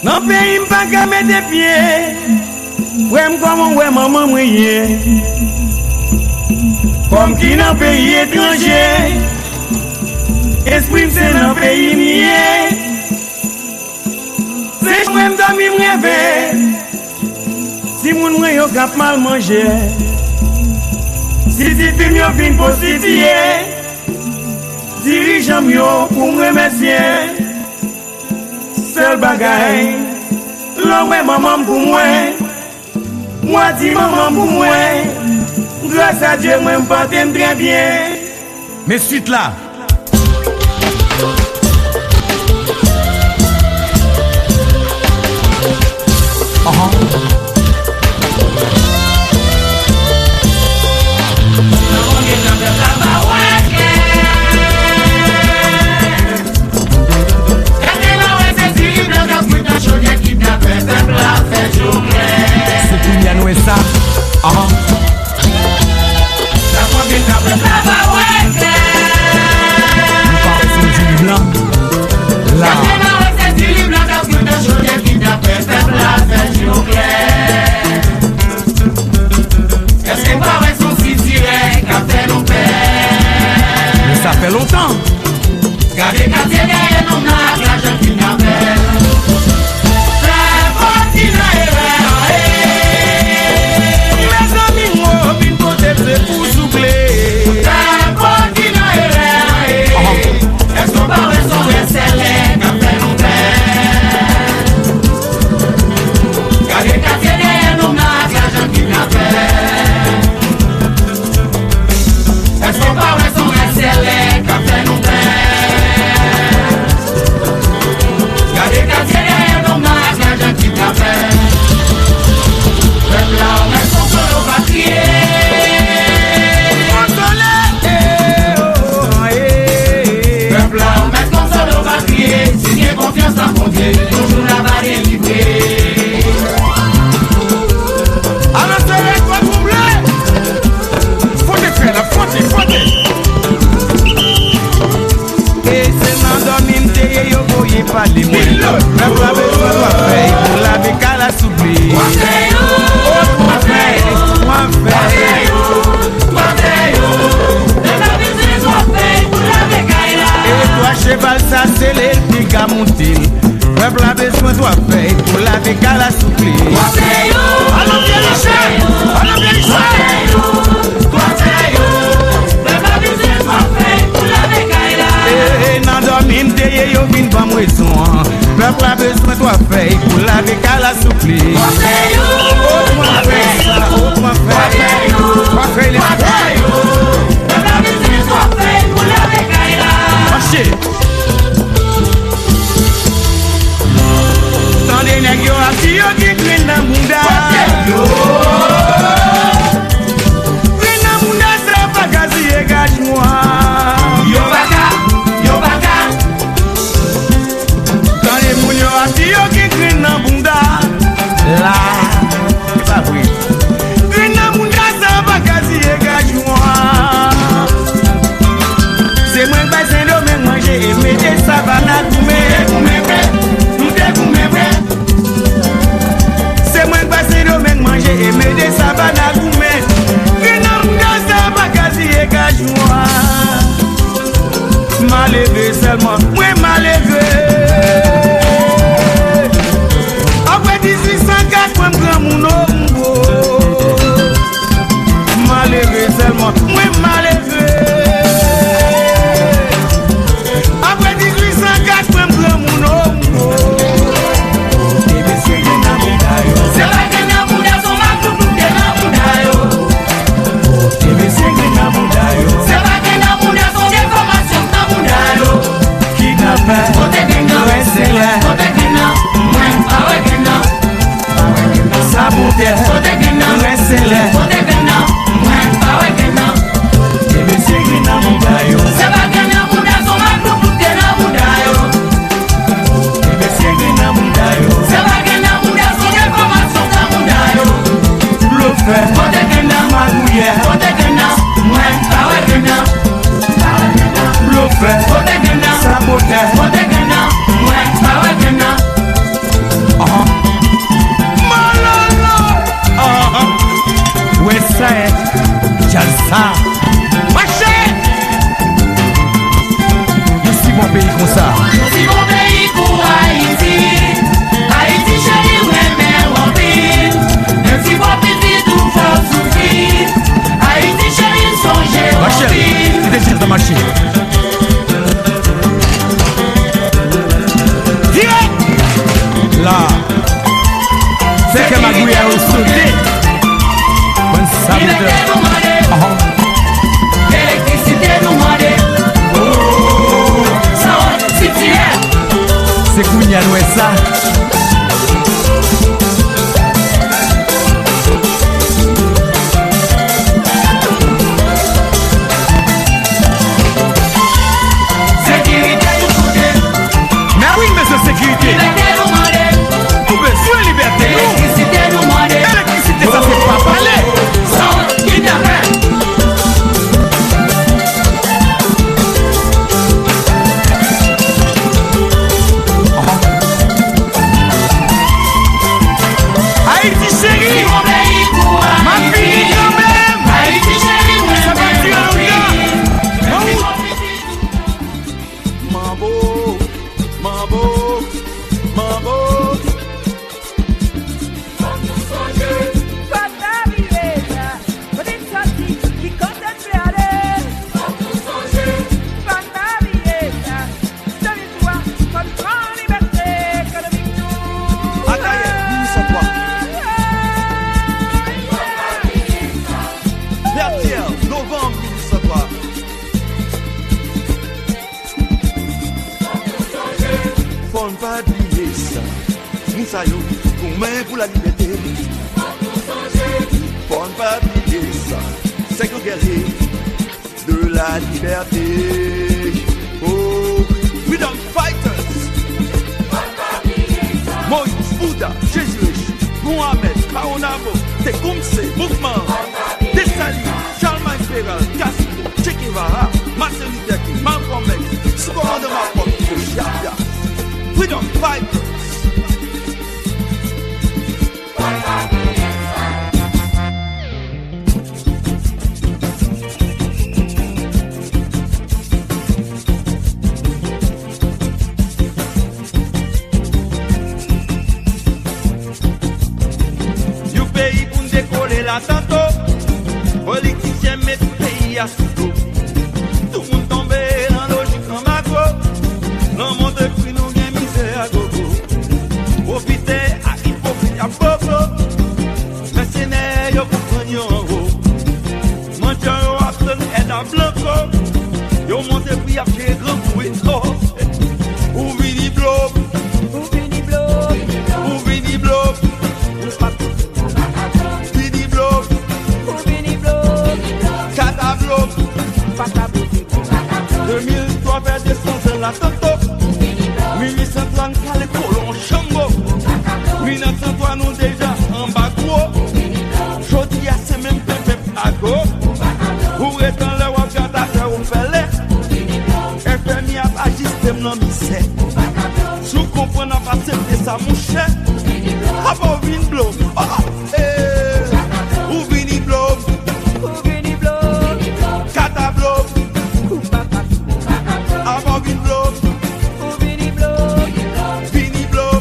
Non pays pas qu'à mettre des pieds. Ouais comment ouais maman moyen. Comme qui dans pays étranger. Esprit c'est dans pays nié. C'est moi m'dormi m'rêver. Si moun mwen yo kap mal manger. Si film yo fin posifier. Dirigeant yo pour me remercier. Seul bagay. L'homme maman pour moi. Moi dis maman pour moi. Grâce à Dieu, moi me porte très bien. Mais suite là. Ça, ça fait longtemps. Gardez quartier derrière nos nattes, la jeune qui n'appelle. C'est pour souffler. Est-ce qu'on parle de son SLA qu'a fait nos pères? Gardez quartier derrière nos nattes, la jeune qui n'appelle. Est-ce qu'on parle de son SLA qu'a fait nos pères? Gardez quartier derrière nos nattes, la jeune qui n'appelle. Peuple là, on met son solo va crier. Confiance en mon Dieu, toujours la barrière livrée. Alors c'est là quoi troublé. Faut te faire la faute. Et c'est dans dormir m'teye yo voyez pas les mots. Même pas besoin de faire pour la béca la souffler. Moi fait cheval ça c'est les pics à monter. Peuple a besoin de toi faire pour la béca la souffler. Allons bien les chers, allons bien les chers. Peuple a besoin de toi faire pour la béca la. Et nan dormi m'teye yo vin pas moisson. Peuple a besoin de toi faire pour la béca la souffler. Autrement fait ça, autrement fait. Peuple a besoin de toi faire pour la béca la. Marchez. Tandis nèg yo a si yo qui clean nan munda. Clean nan munda ça pas gazi engage moi. Yo baka. Tandis moun yo a si yo qui clean nan munda. Là, c'est pas vrai. Clean nan munda ça pas gazi engage moi. C'est moi pas c'est l'homme manger et mettre ça va na coumer. ça est. Jalsa. Marchez. Nous si mon pays comme ça. Si mon pays pour Haïti. Haïti chérie, ouais, mais on vit. Même si mon petit tout faut souffrir. Haïti chérie, songez, on Rachel, vit. tu décides de marcher. Là, c'est que ma gouille a sauté. Bonne Il était nous mandé. L'électricité nous mandé. Oh, ça va, si tu es. c'est Kounia nous est ça. Sécurité nous côté. Mais oui, monsieur sécurité. Liberté nous mandé. Nous besoin de liberté. L'électricité nous mandé. L'électricité, ça c'est pas parler. Ça va, kidnappé. Haïti chérie. Mon pays pour Ma Haïti. fille quand même. Haïti chérie, ouais, Ça va mais durer on longtemps. vit. Mambo, mambo, mambo. Ataye, 1803. Vertière, novembre 1803. Faut ne pas oublier ça. Nous saillons pour main pour la liberté. Faut ne pas oublier ça. C'est que guerrier de la liberté. Oh, freedom fighters. Moïse, Bouddha, Jésus, Mohamed, Kaonabo, Tecumseh, Mouvement, Dessalines, Charlemagne Péral, Castro, Che Guevara, Martin Luther King, Malcolm X, sous commandement propre de Chiaia. Freedom fighters. You pays pour nous décoller là tantôt. Politiciens mettent le pays à sous l'eau. Tout le monde tombé dans logique en macro. Dans mon depuis nous gain misère à gogo. Profiter à hypocrite à bobo. Mercenaires yo comprennent en haut. Menteur yo attend aide à blanco. Yo monte puis à pied grand pour et trop. Ou vini blob. Ou vini blob. Vini blob. 2003 vers descendre la tantôt. 1830 les colons chambo. 1903 nous déjà en bas gros. Jodi à c'est même peuple à go. Pour étant le wap gata faire ou faire les. FMI a pas système non misère. Sous comprendre pas accepter ça mon cher. Ah bon vin blow. Ou vini blow. Kata blow. Avant vin blow. Vini blow. Ou vini blow.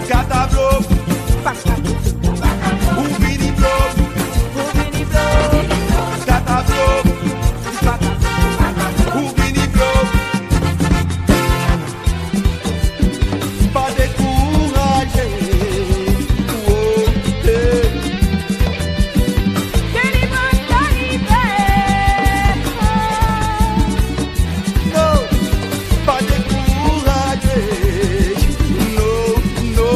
Kata blow. Ou vini blow. Kata blow. Ou vini blow. Pas découragé. Oh, hey. No, pas découragé. No, no.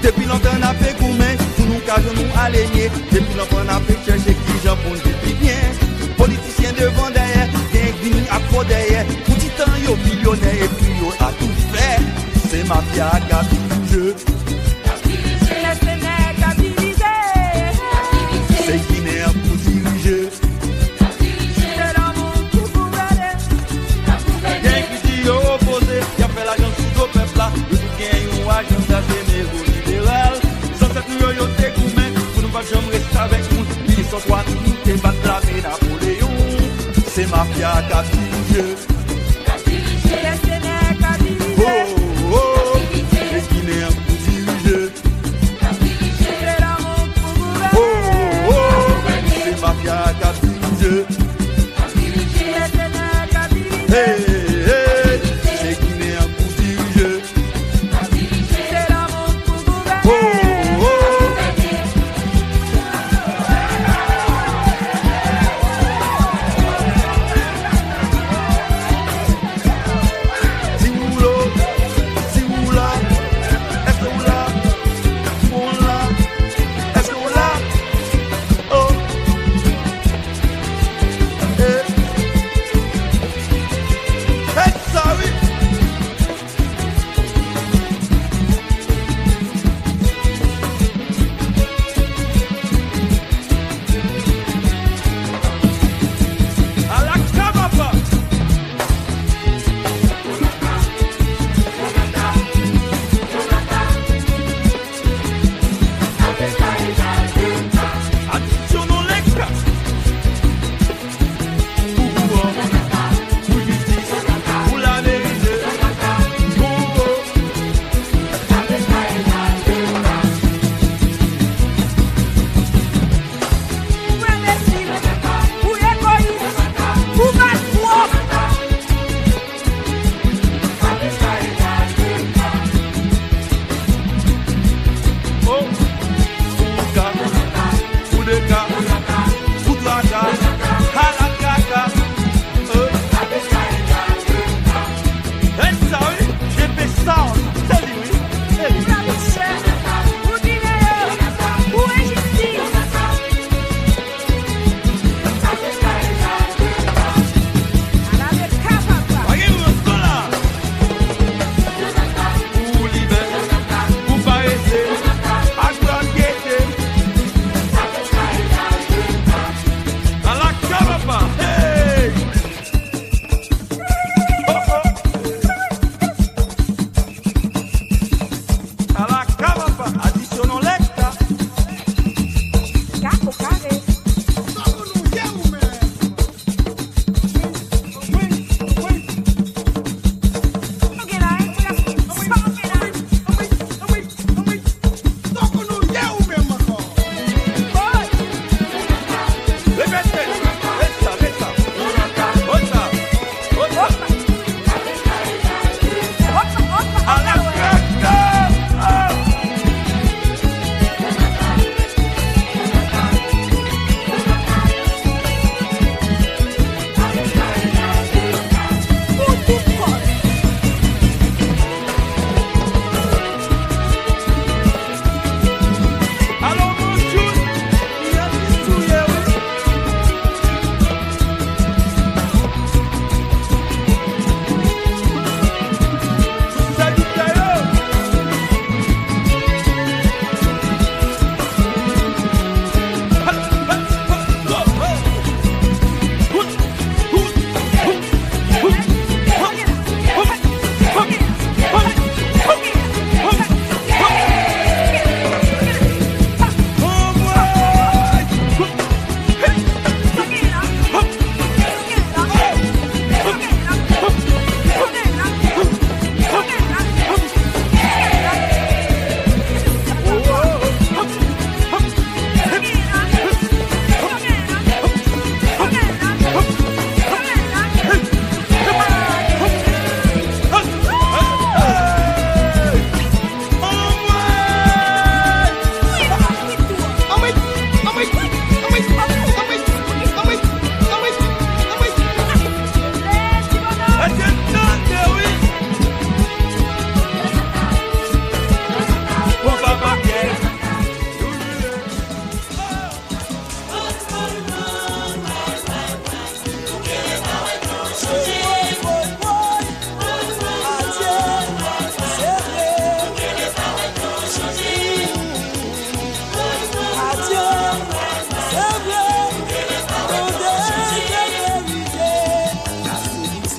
Depuis longtemps on a fait gourmet, pour nous cacher nous aligner. Depuis longtemps on a fait chercher qui j'en pour nous bien. Politiciens devant derrière, gang vini à fond derrière. Pour petit temps yo millionnaire et puis yo a tout fait. C'est mafia qui a jeu. C'est Guinéen pour diriger. 1963, t'es pas clamé Napoléon. C'est mafia qui a dirigé. Oh, oh, les Guinéens pour diriger. Oh, oh, c'est mafia qui a dirigé. Hey, hey, c'est Guinéens pour diriger. Oh, oh.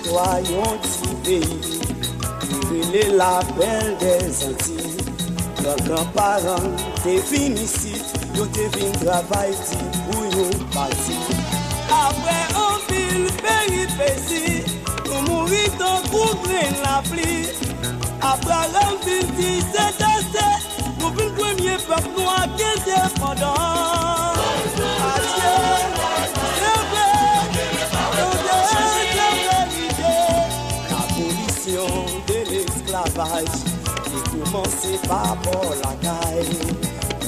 Soyons petit pays, brûler la belle des Antilles. Nos grands-parents définissent Yo te vin travail ti pou yo parti. Après un pile péripétie, nous mourir dans couvrir la pluie. Après l'envie dit c'est assez, nous vîmes premier peuple noir qui est indépendant. Adieu, c'est vrai, L'abolition de l'esclavage qui commençait par la caille.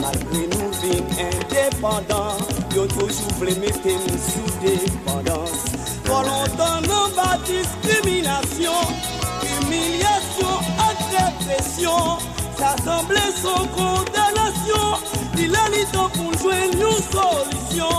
Malgré nous vîmes indépendants, yo toujours voulu mettre nous sous dépendance. pour longtemps nous pas discrimination, humiliation, répression. S'assembler sans condamnation, il a le temps pour jouer une solution.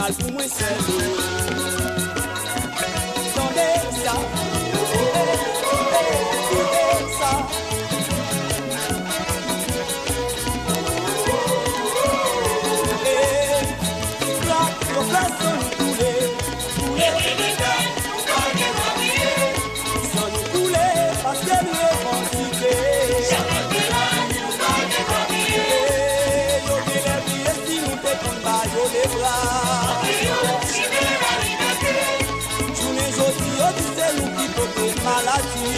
Pour moi c'est l'eau. Tendez ça, ça. Sans nous couler, parce que nous revendiquer. Si nous te combat, yo les bras. C'est nous qui portons maladie.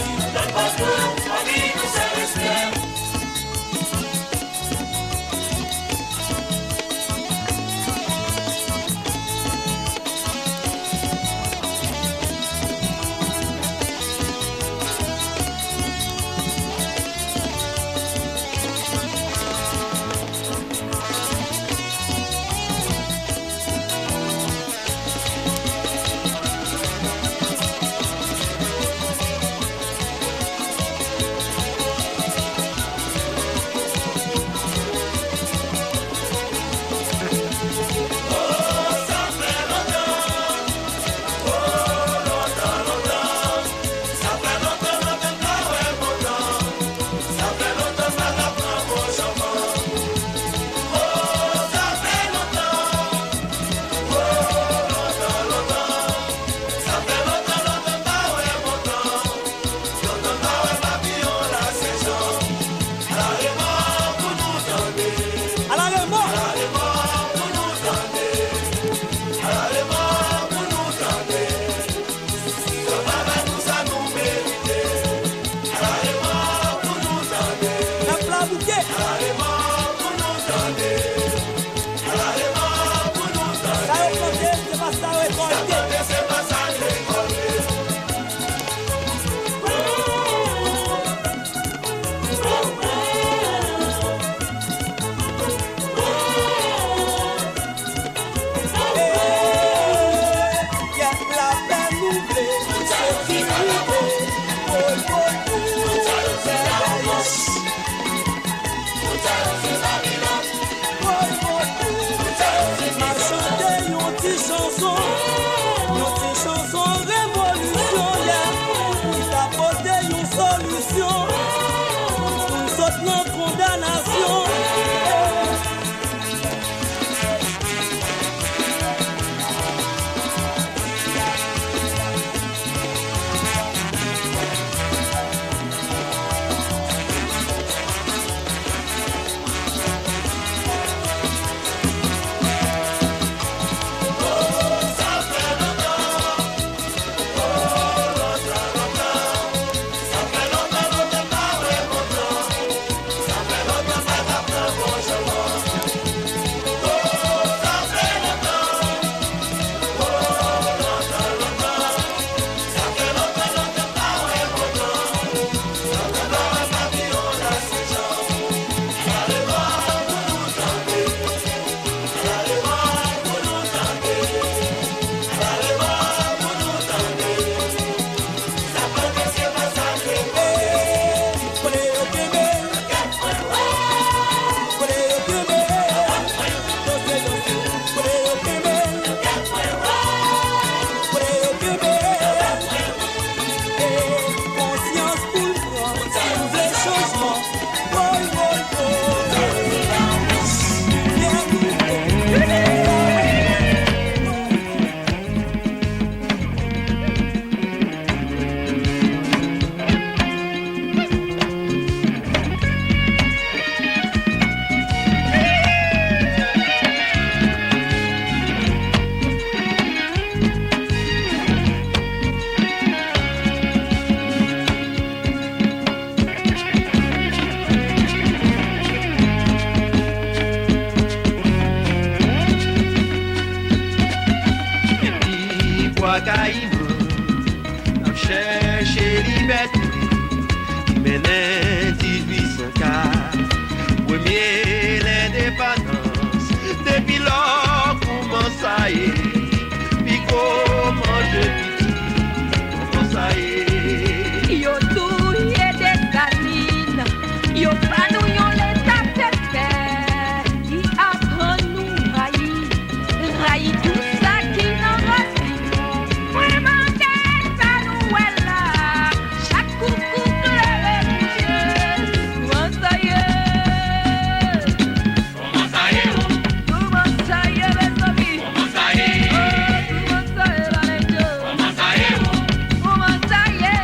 caïmou, n'a cherché liberté, mais l'an 1804, premier l'indépendance, depuis lors comment ça y est, puis comment je vis, comment ça y est. Yo touye des canines, yo pas nous yon l'état fait faire, qui apprend nous raï tout ça qui n'en reste. Vraiment ça nous est là, chaque coucou clair monsieur, comment ça y est? Comment ça y est mes amis? Comment ça y est? Comment ça y est Valentin? Comment ça y est? Comment ça y est?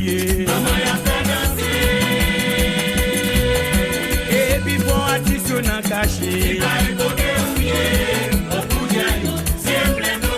crier. Maman y a fait danser. Et puis bon artiste on a caché. Et pas écouter oublier. Au bout d'année, c'est plein de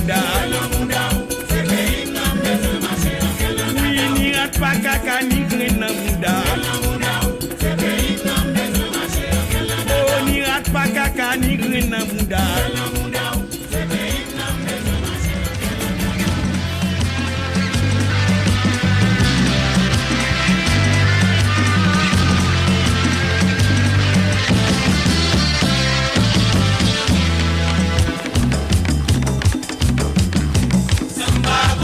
Mouda. Oui, ni rat pas caca ni grain dans Mouda. Oh, ni rat pas caca ni grain dans Mouda. Samba,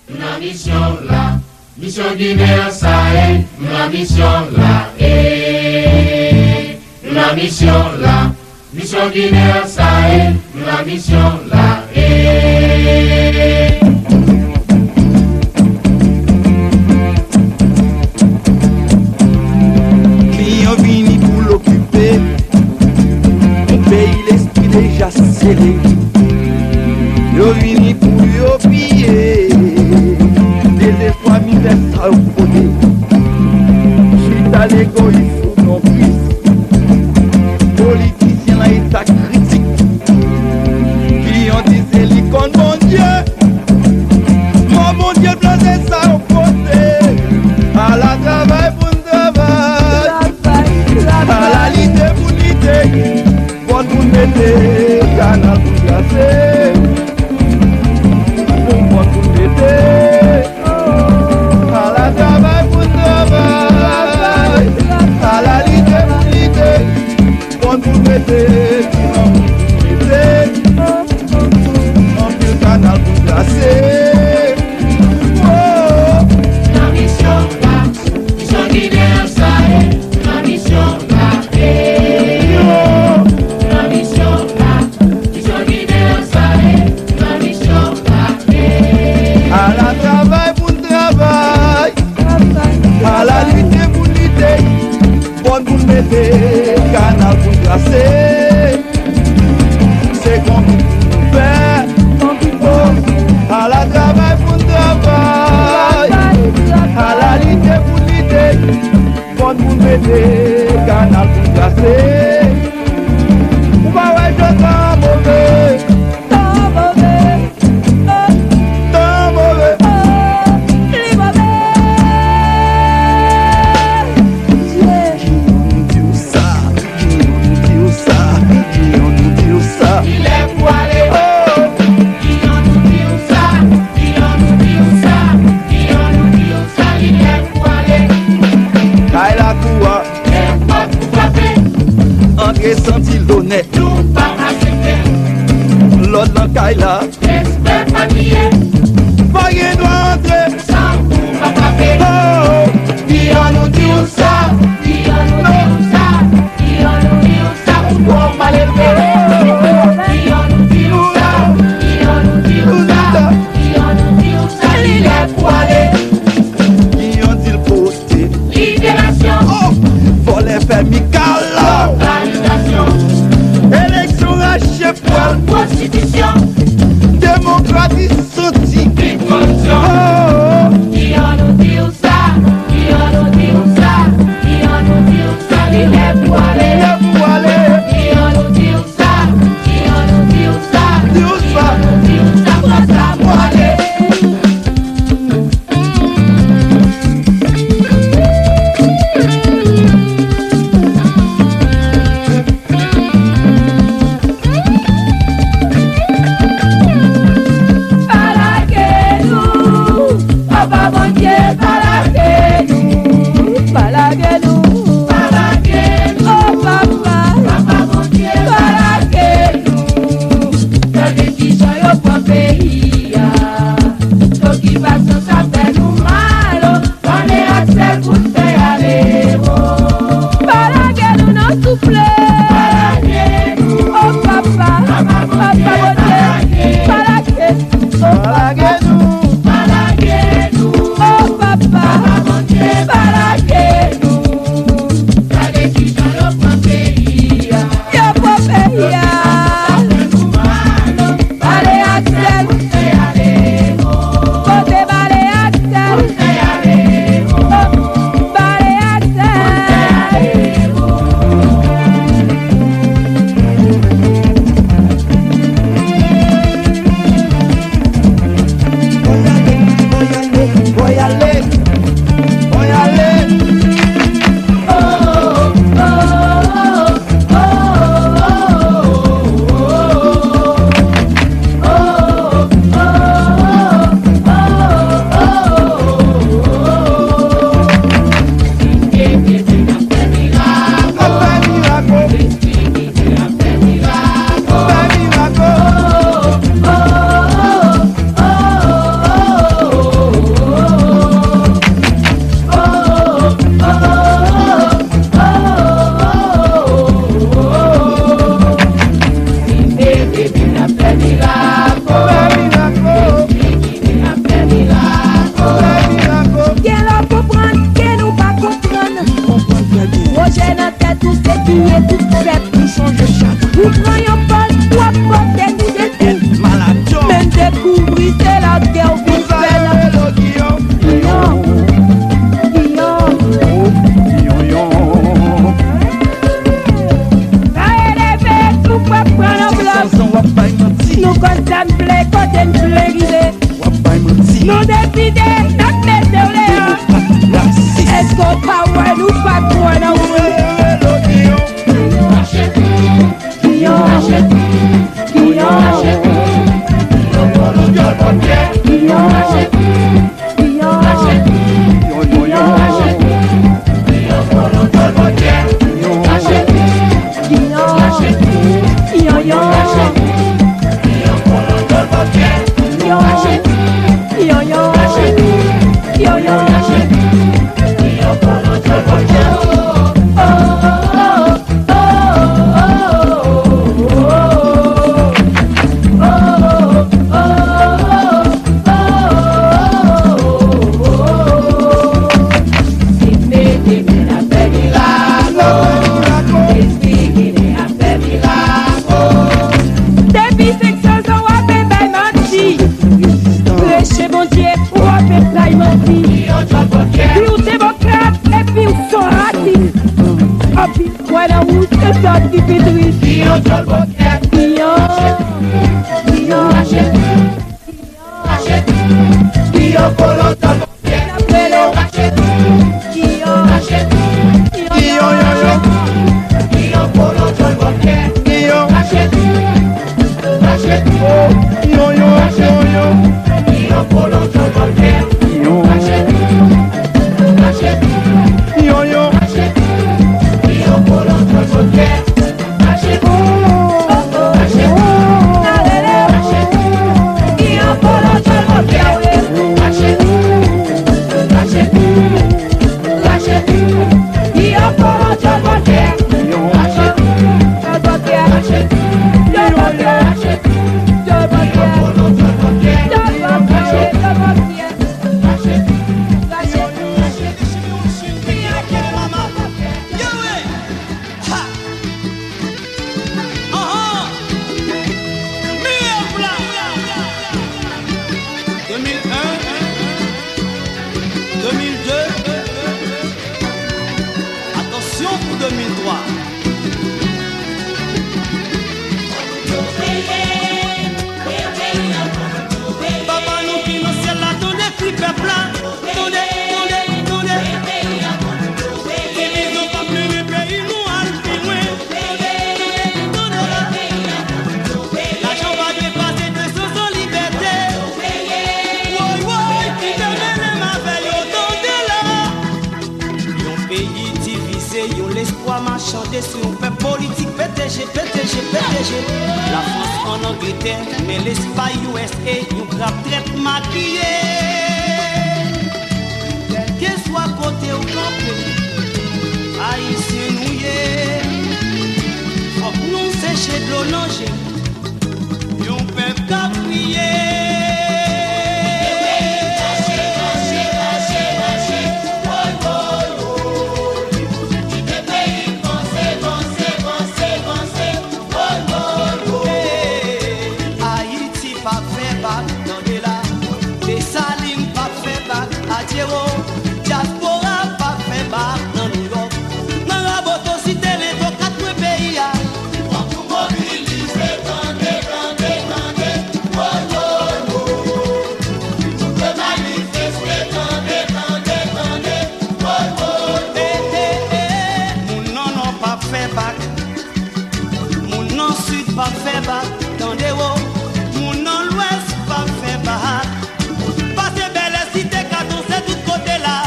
La mission là, mission Guinée Sahel, la mission là, la mission là, mission Guinée Sahel, la mission là, Client vini pour l'occuper, mon pays l'esprit déjà scellé. Yo vini pour yo piller, désespoir misère ça au côté. Suite à l'égoïsme non plus, politicien là état critique. Client dit c'est l'icône mon Dieu, mon Dieu placé ça au côté. À la travail pour le travail, à la lité pour lité, pour nous mettre canal pour glacer. Pour nous mettre à la travail pour le travail, à la lité pour lité, pour nous mettre en pile canal pour glacer. la mission là, mission Guinée Sahel, la mission là, la mission là, mission Guinée Sahel, la mission là, À la travail pour le travail, à la lutte pour lutter, pour nous mettre canal pour glacer. C'est comme nous faire, à la travail pour le travail, à la lutte pour lutter, pour nous mettre canal pour glacer. On va ouais, je sens mauvais, tant mauvais. il est poilé. Qui en nous dit ça, qui en nous dit ça, qui en nous dit ça, il est poilé. Kaila Koua, Les potes pour frapper, André senti l'honnête, nous pas accepter. l'autre dans Kaila, Respect familier, pas rien doit entrer. sans coup pas frapper. Oh, Qui en nous dit ça, qui en nous dit ça, qui en nous dit ça, pourquoi pas les faire? Qui en nous dit ça, qui en nous dit ça, qui en nous dit ça, il est poilé. qui ont dit le côté. Libération, Oh, volet fermical, validation, élection à chef poil, constitution, démocratie sortie. corruption. Oh, Qui en nous dit ça, qui en nous dit ça, qui en nous dit ça, il est poilé. les voilés, Qui en nous dit ça, qui en nous dit ça, Dieu qui ça. en nous dit ça, pour ça poilé. Papa mon Dieu, Balaguenou, Balaguenou, Balaguenou, oh papa, papa mon Dieu, Balaguenou, la décision yo pour pays, donc il va se faire nous mal, on est assez pour faire aller. Balaguenou non souffle, Balaguenou, oh papa, papa mon Dieu, Balaguenou, Balaguenou, Balaguenou, oh papa, mon Dieu, Balaguenou, la décision yo pour pays, yo popéia, nous mal, allez Axel, faire aller. côté balé décidé, notre météo est-ce qu'on parle ou pas quoi non? La France en Angleterre, mais l'Espagne USA, nous grappe très maquillé. Quel que soit côté ou campé, haïtien nouillé, faut que nous sécher de l'eau nager, y'on peut pas prier. Diaspora pas fait bac dans New York. Dans la boto cité les deux quatre pays. On tout mobilise, tendez. Oh, oh, oh. Tout peut manifester, tendez. Oh, oh, oh. Mon non pas fait bac. Mon non sud pas fait bac. Tendez, oh. Mon non l'ouest pas fait bac. Passez belle cité, cadeau, c'est tout côté là.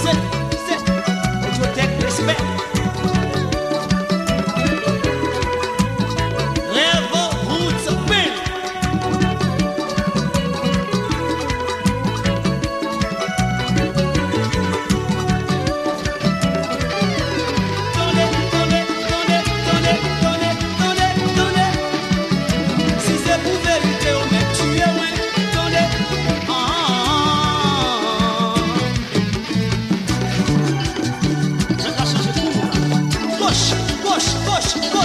C'est, respect. Rêve, route, pain. Si c'est pour vérité, on met tué, ouais. Je vais changer tout le monde. Gauche.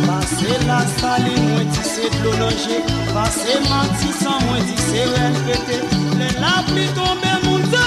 Passez la saline, moi dis c'est de l'eau nager. Passez menti sans moi dis c'est répété. Les la pluie tombe, mon Dieu,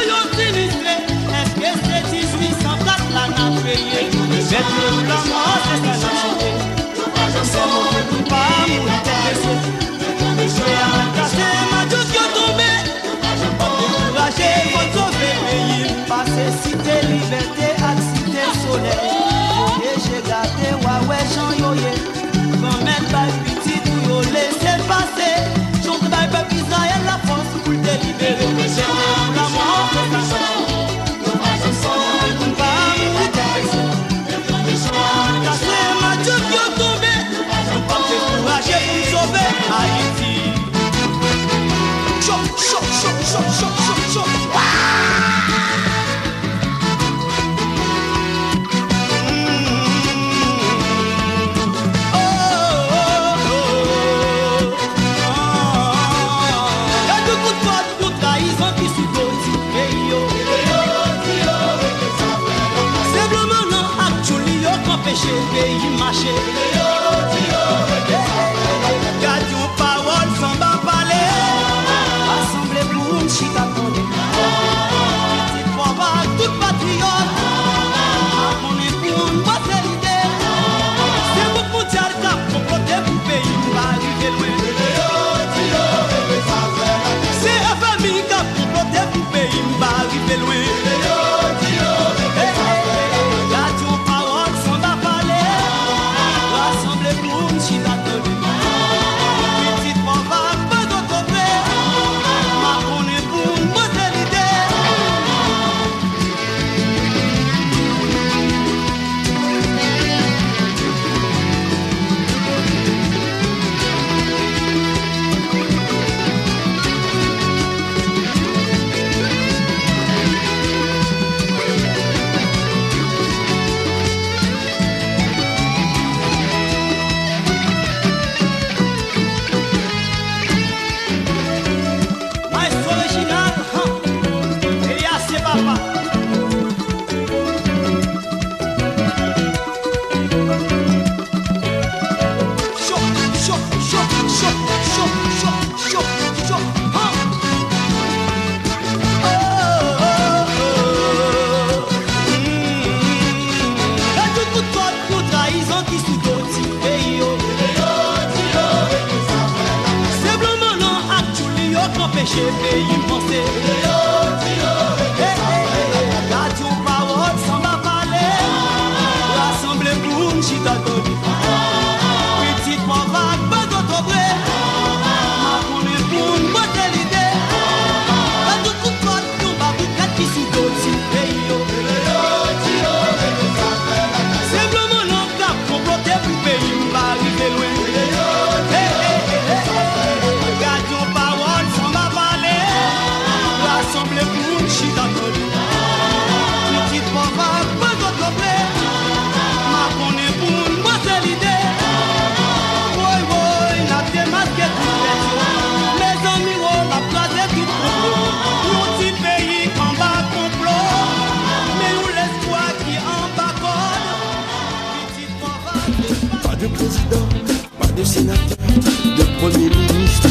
de président, pas de sénateur, de premier ministre.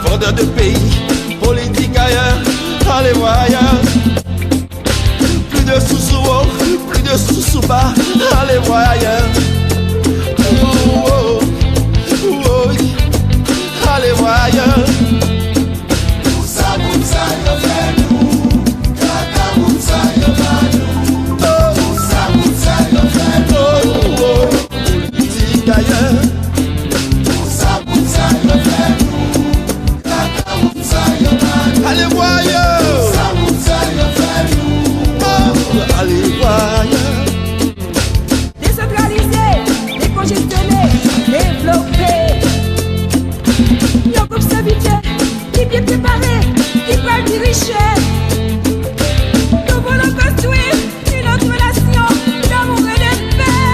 Vendeur de pays, politique ailleurs, allez voir ailleurs. Plus de sous-sous-haut, plus de sous-sous-bas, allez voir ailleurs. Oh, oh, oh, allez voir ailleurs. Moussa, Moussa, yo fait nous. Kaka Moussa, yo fait nous. Moussa, Moussa, yo fait nous. Politique ailleurs. Moussa, Moussa, yo fait nous. Kaka Moussa, yo fait nous. Allez voir ailleurs. Moussa, Moussa, yo fait nous. Allez voir ailleurs. Décentraliser, décongestionner, développer. Nos groupes s'habituent, qui bien préparés, qui parlent diriger. Nous voulons construire une autre nation d'amour et de paix.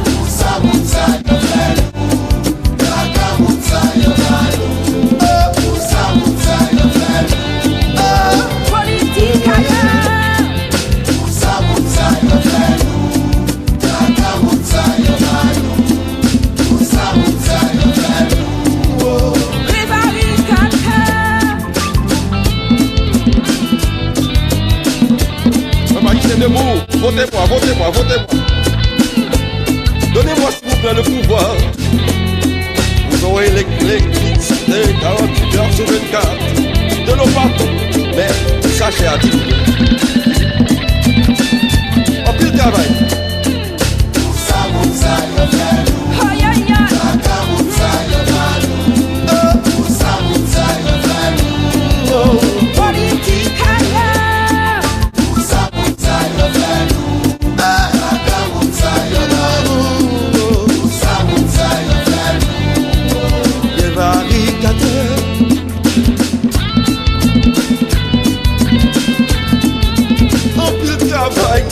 Moussa, Moussa, yo fait nous. Kaka Moussa, yo fait nous. Moussa, Moussa, yo fait nous. Politique ailleurs. Moussa, Moussa, yo fait nous. Kaka Moussa, yo fait nous. Moussa, Moussa, yo fait nous. Prévaricateurs. Magicien de mots, votez-moi, votez-moi, votez-moi. Donnez-moi s'il vous plaît le pouvoir. Vous aurez l'électricité 48 heures sur 24. De l'eau partout, mais sachez à diminuer. En plus de travail. Moussa, Moussa, yo fait nous. Aïe aïe aïe. Kaka Moussa, yo fait nous. Moussa, Moussa, yo fait nous. Politique ailleurs. Moussa, Moussa, yo fait nous. Kaka Moussa, yo fait nous. Moussa, Moussa, yo fait nous. Les varicateurs. En plus de travail.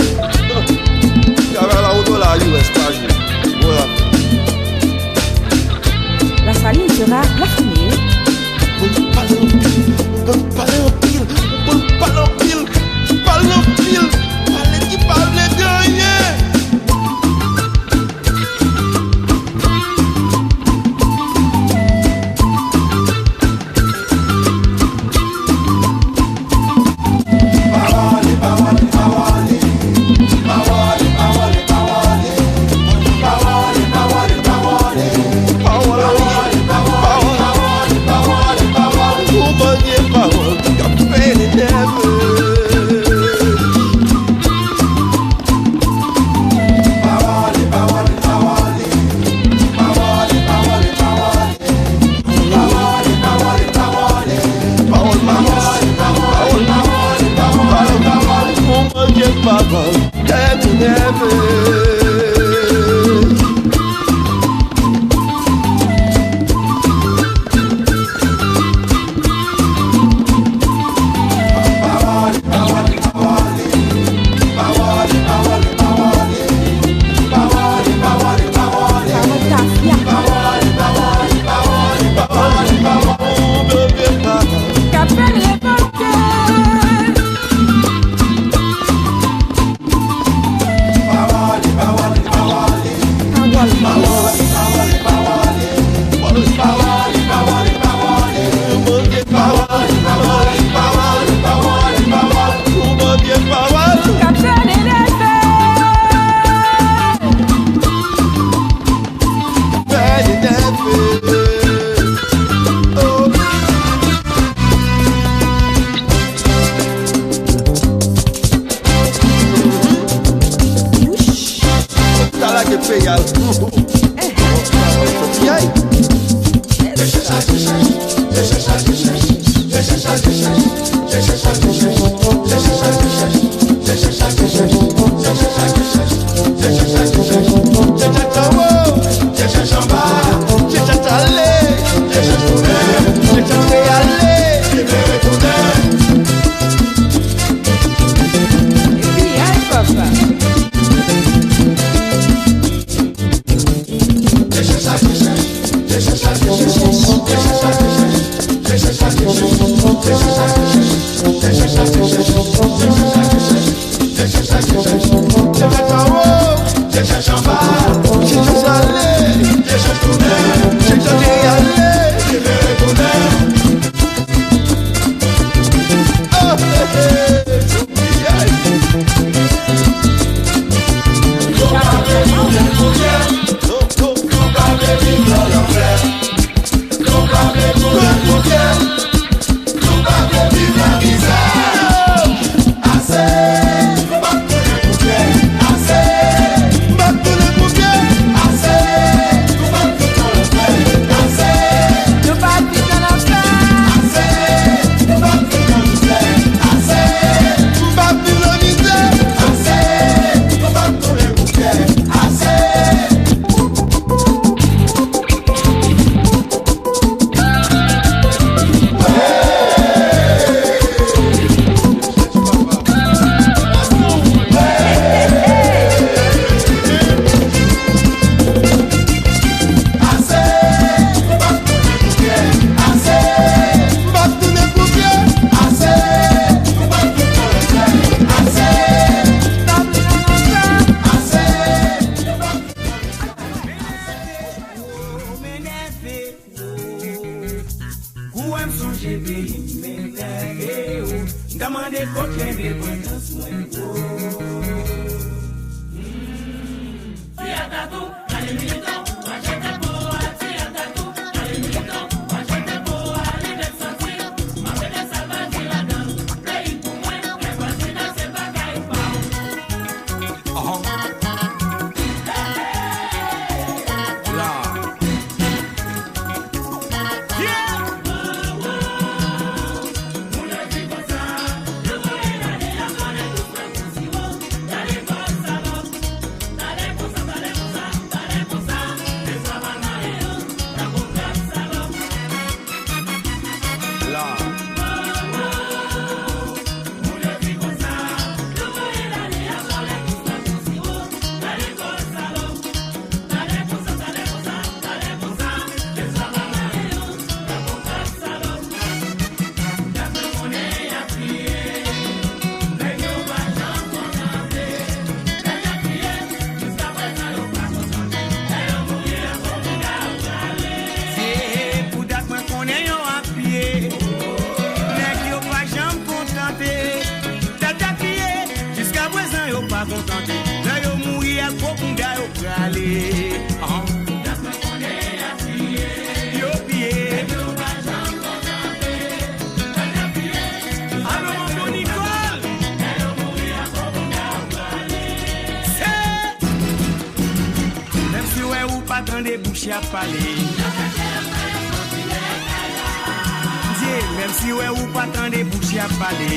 Même si ouais ou pas tant de bouche à parler.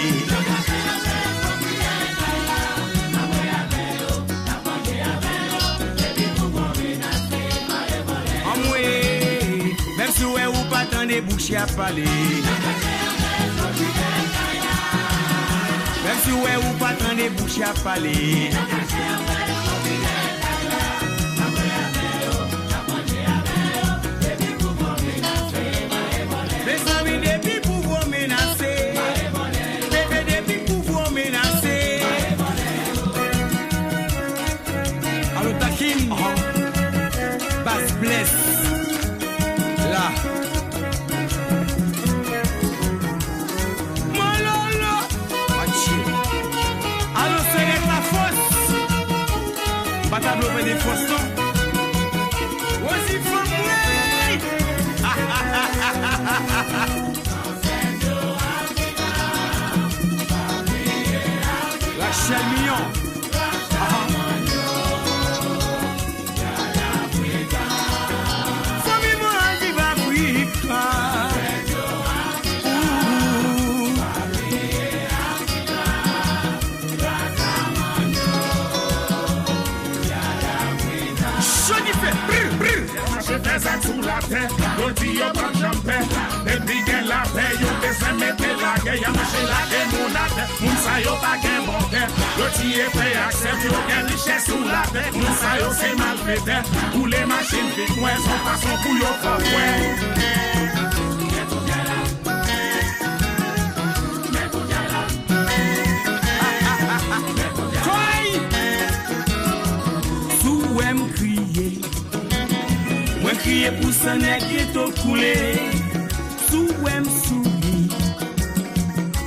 Même si ouais ou pas tant de bouche à parler. Même si ouais ou pas tant de bouche à parler. Bless là Mololo alors c'est la force pas tableau des forces voici famille la chamion Sous la terre, l'autre y'a pas de champagne. Depuis qu'elle la paix, y'a des amis qui la gueule, y'a marché la gueule, mon ate, mon sa y'a pas qu'un bon cœur. Yoti est prêt à accepter aucune richesse sous la tête. Nous ça yo c'est malfaiteur. Pour les machines vite moins son façon pour yo faire Moi crier pour ça nèg qui to coulé sous ouem souri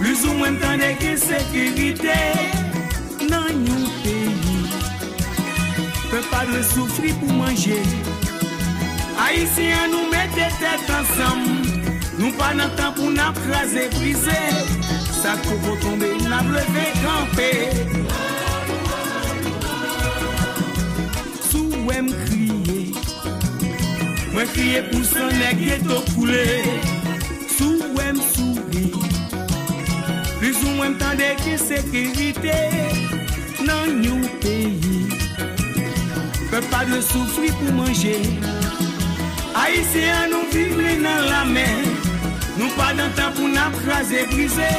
plus ou moins tande que sécurité dans nous pays peut pas de souffrir pour manger haïtiens nous mettre tête ensemble nous pas dans temps pour n'a craser briser ça pour tomber n'a lever camper sous ouem crier moi crier pour son nèg qui to coulé sous ouem souri plus ou moins tande que sécurité dans nous pays peut pas de souffrir pour manger haïtiens nous vivons dans la mer nous pas dans temps pour n'a craser briser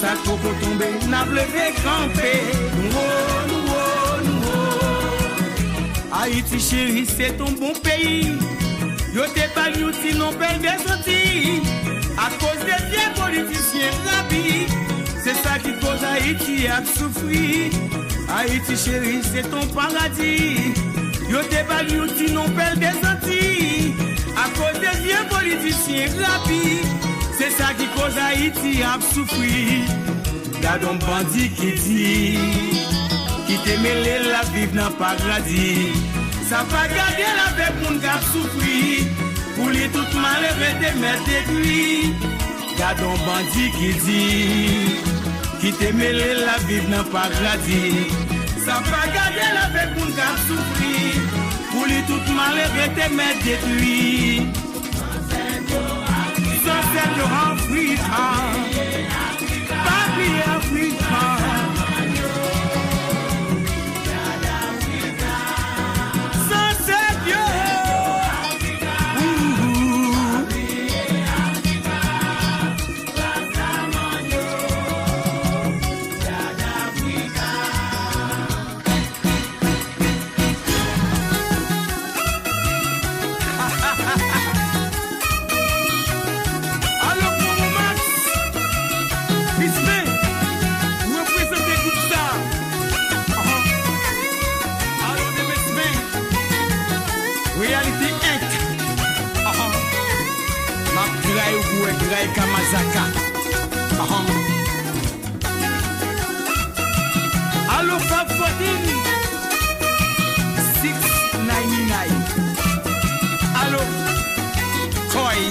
ça pour tomber n'a lever camper Haïti chérie c'est ton bon pays yo t'es pas l'outil non perd des sorties à cause des vieux politiciens rapides c'est ça qui cause Haïti à souffrir Haïti chérie c'est ton paradis yo t'es pas l'outil non perd des sorties à cause des vieux politiciens rapides c'est ça qui cause Haïti à souffrir garde un bandit qui dit qui te mêlé la vie dans paradis ça va garder la paix pour nous souffrir pour lui tout malheureux de mettre détruit garde un bandit qui dit qui te mêlé la vie dans paradis ça va garder la paix pour nous souffrir pour lui tout malheureux de mettre détruit ça c'est le Africa papi Africa Kamazaka. Allo Fab 14 699. Allo Koi.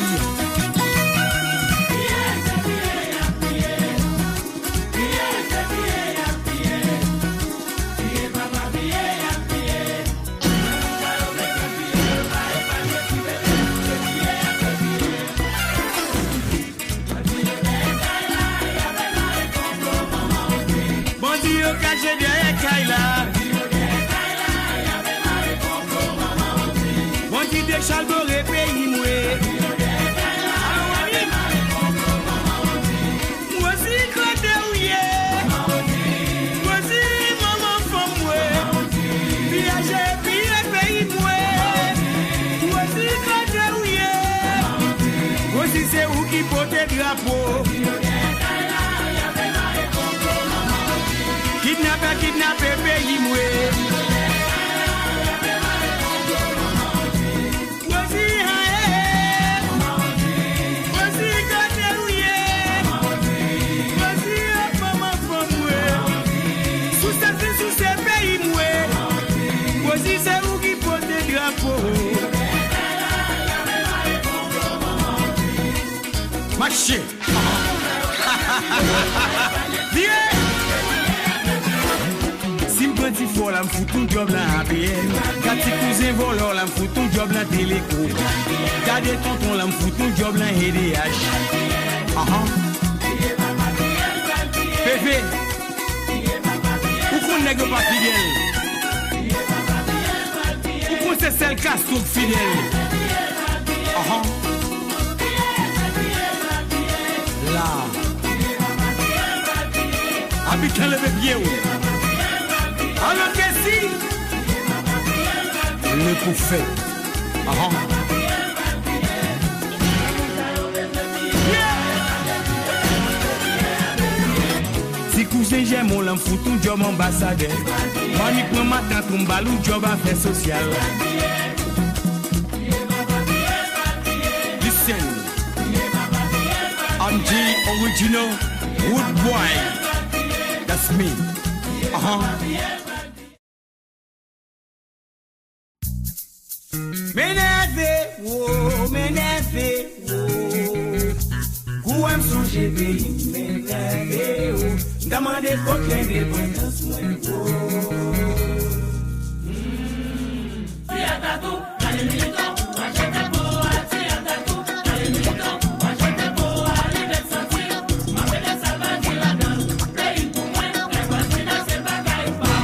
Caché derrière Kaila. Bon dit de Chalboré pays moué. Voici côté ouillé. Voici maman femme moué. Viager pays moué. Voici côté ouillé. Voici c'est où qui porte drapeau. Kidnappé pays moué. Voici voici côté ouillé. Voici maman femme moué. Sous ces pays moué. Voici c'est où qui porte des drapeaux. Marché. Viens. Petit fort là me fout ton job là ABN. Quand tu cousin voleur là me fout ton job là Téléco. Gardez tonton là me fout ton job là EDH. Pévé. Où qu'on n'est pas fidèle. Où qu'on c'est celle casse tout fidèle. Là. Habitant le bien où. Alors que si le coup fait. Si cousin j'aime on l'en fout tout job ambassadeur. Mani prend matin tout m'balou job affaire sociale. Listen, I'm G original wood boy. That's me. M'énervé, oh, m'énervé, oh. Où aime songer pays, m'énervé, oh. Demandez coquin dépendance, moi, oh. Tiatatou, allez militant, achète pour, tiatatou, allez militant, achète pour, allez les sentir, m'appelle ça va dire la danse, pays pour moi, les voisins c'est bagaille pas.